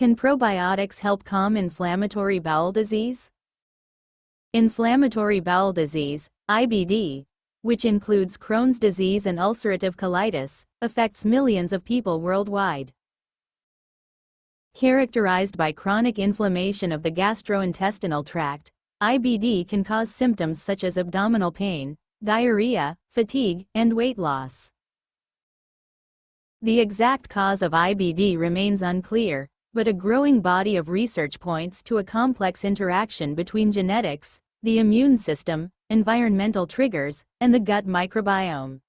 Can probiotics help calm inflammatory bowel disease? Inflammatory bowel disease, IBD, which includes Crohn's disease and ulcerative colitis, affects millions of people worldwide. Characterized by chronic inflammation of the gastrointestinal tract, IBD can cause symptoms such as abdominal pain, diarrhea, fatigue, and weight loss. The exact cause of IBD remains unclear, but a growing body of research points to a complex interaction between genetics, the immune system, environmental triggers, and the gut microbiome.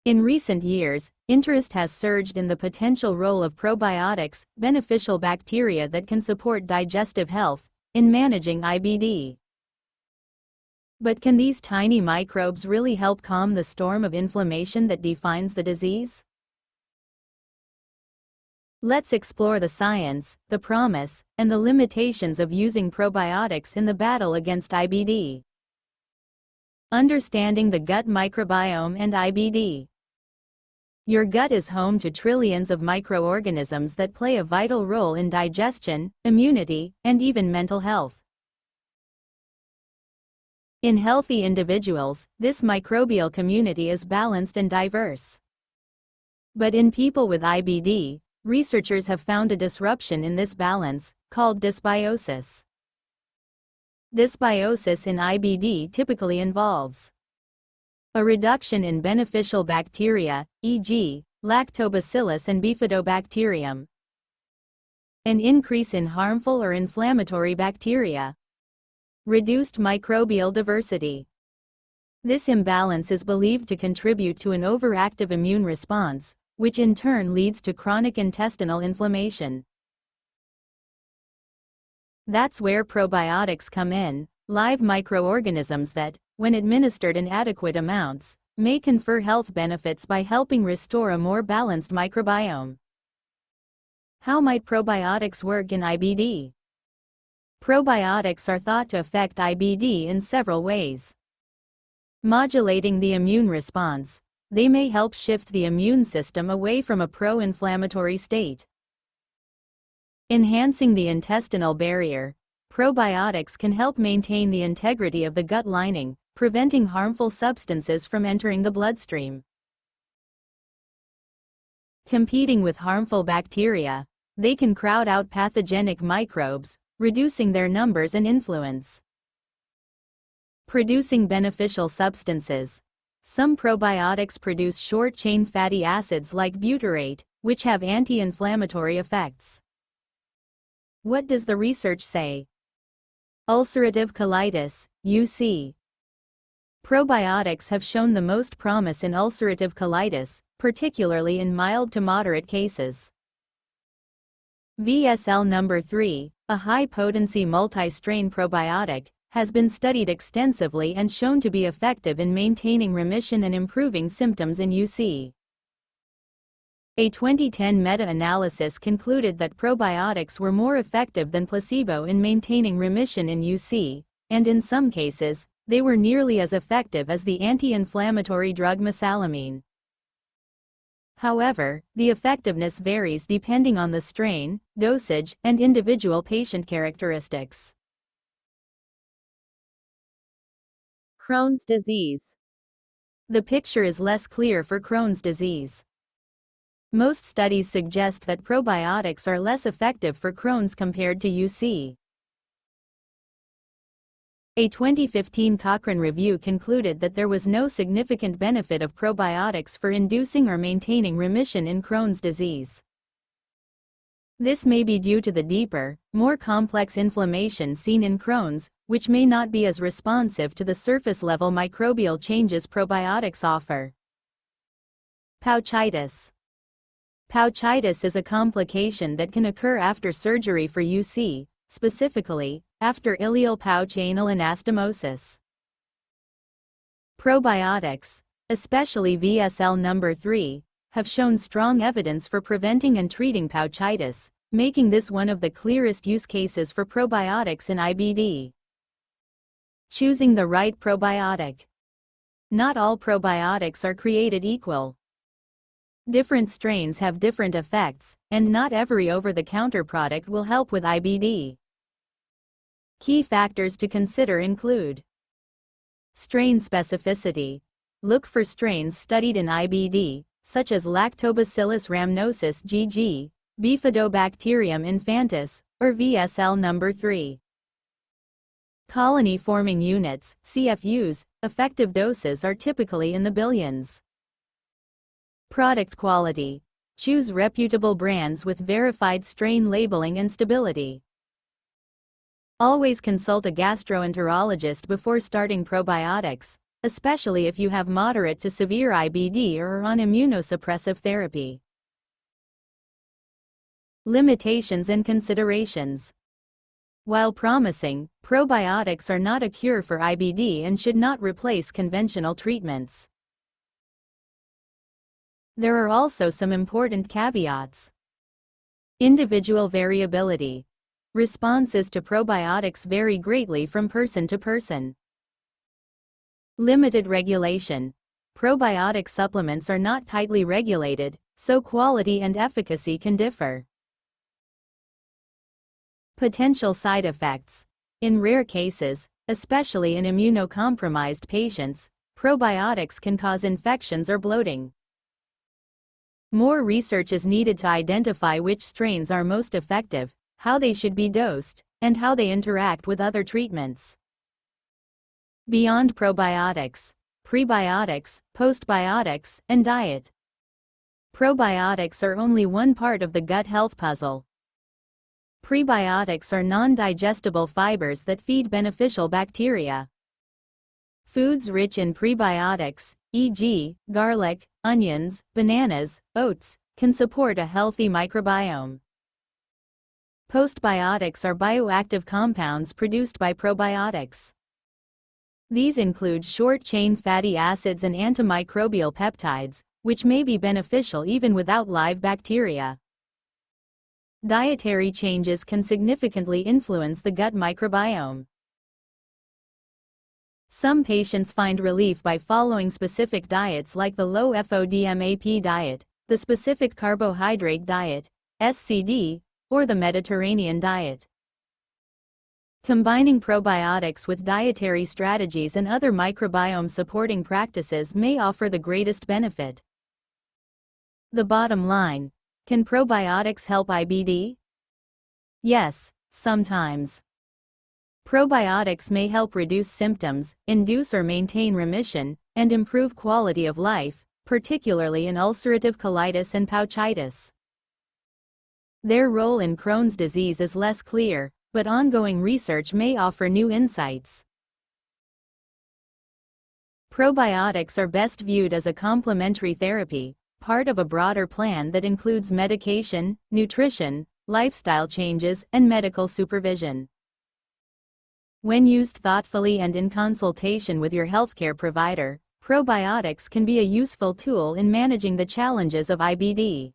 In recent years, interest has surged in the potential role of probiotics, beneficial bacteria that can support digestive health, in managing IBD. But can these tiny microbes really help calm the storm of inflammation that defines the disease? Let's explore the science, the promise, and the limitations of using probiotics in the battle against IBD. Understanding the gut microbiome and IBD. Your gut is home to trillions of microorganisms that play a vital role in digestion, immunity, and even mental health. In healthy individuals, this microbial community is balanced and diverse. But in people with IBD, researchers have found a disruption in this balance, called dysbiosis. Dysbiosis in IBD typically involves a reduction in beneficial bacteria, e.g., Lactobacillus and Bifidobacterium, an increase in harmful or inflammatory bacteria, reduced microbial diversity. This imbalance is believed to contribute to an overactive immune response, which in turn leads to chronic intestinal inflammation. That's where probiotics come in, live microorganisms that, when administered in adequate amounts, may confer health benefits by helping restore a more balanced microbiome. How might probiotics work in IBD? Probiotics are thought to affect IBD in several ways. Modulating the immune response. They may help shift the immune system away from a pro-inflammatory state. Enhancing the intestinal barrier. Probiotics can help maintain the integrity of the gut lining, preventing harmful substances from entering the bloodstream. Competing with harmful bacteria. They can crowd out pathogenic microbes, reducing their numbers and influence. Producing beneficial substances. Some probiotics produce short-chain fatty acids like butyrate, which have anti-inflammatory effects. What does the research say? Ulcerative colitis, UC. Probiotics have shown the most promise in ulcerative colitis, particularly in mild to moderate cases. VSL number 3, a high-potency multi-strain probiotic, has been studied extensively and shown to be effective in maintaining remission and improving symptoms in UC. A 2010 meta-analysis concluded that probiotics were more effective than placebo in maintaining remission in UC, and in some cases, they were nearly as effective as the anti-inflammatory drug mesalamine. However, the effectiveness varies depending on the strain, dosage, and individual patient characteristics. Crohn's disease. The picture is less clear for Crohn's disease. Most studies suggest that probiotics are less effective for Crohn's compared to UC. A 2015 Cochrane review concluded that there was no significant benefit of probiotics for inducing or maintaining remission in Crohn's disease. This may be due to the deeper, more complex inflammation seen in Crohn's, which may not be as responsive to the surface-level microbial changes probiotics offer. Pouchitis. Pouchitis is a complication that can occur after surgery for UC, specifically, after ileal pouch anal anastomosis. Probiotics, especially VSL number 3, have shown strong evidence for preventing and treating pouchitis, making this one of the clearest use cases for probiotics in IBD. Choosing the right probiotic. Not all probiotics are created equal. Different strains have different effects, and not every over-the-counter product will help with IBD. Key factors to consider include strain specificity. Look for strains studied in IBD, such as Lactobacillus rhamnosus GG, Bifidobacterium infantis, or VSL number 3. Colony-forming units, CFUs, effective doses are typically in the billions. Product quality. Choose reputable brands with verified strain labeling and stability. Always consult a gastroenterologist before starting probiotics, especially if you have moderate to severe IBD or are on immunosuppressive therapy. Limitations and considerations. While promising, probiotics are not a cure for IBD and should not replace conventional treatments. There are also some important caveats. Individual variability. Responses to probiotics vary greatly from person to person. Limited regulation. Probiotic supplements are not tightly regulated, so quality and efficacy can differ. Potential side effects. In rare cases, especially in immunocompromised patients, probiotics can cause infections or bloating. More research is needed to identify which strains are most effective, how they should be dosed, and how they interact with other treatments. Beyond probiotics, prebiotics, postbiotics, and diet. Probiotics are only one part of the gut health puzzle. Prebiotics are non-digestible fibers that feed beneficial bacteria. Foods rich in prebiotics, e.g., garlic, onions, bananas, oats, can support a healthy microbiome. Postbiotics are bioactive compounds produced by probiotics. These include short-chain fatty acids and antimicrobial peptides, which may be beneficial even without live bacteria. Dietary changes can significantly influence the gut microbiome. Some patients find relief by following specific diets like the low FODMAP diet, the specific carbohydrate diet, SCD, or the Mediterranean diet. Combining probiotics with dietary strategies and other microbiome supporting practices may offer the greatest benefit. The bottom line: can probiotics help IBD? Yes, sometimes. Probiotics may help reduce symptoms, induce or maintain remission, and improve quality of life, particularly in ulcerative colitis and pouchitis. Their role in Crohn's disease is less clear, but ongoing research may offer new insights. Probiotics are best viewed as a complementary therapy, part of a broader plan that includes medication, nutrition, lifestyle changes, and medical supervision. When used thoughtfully and in consultation with your healthcare provider, probiotics can be a useful tool in managing the challenges of IBD.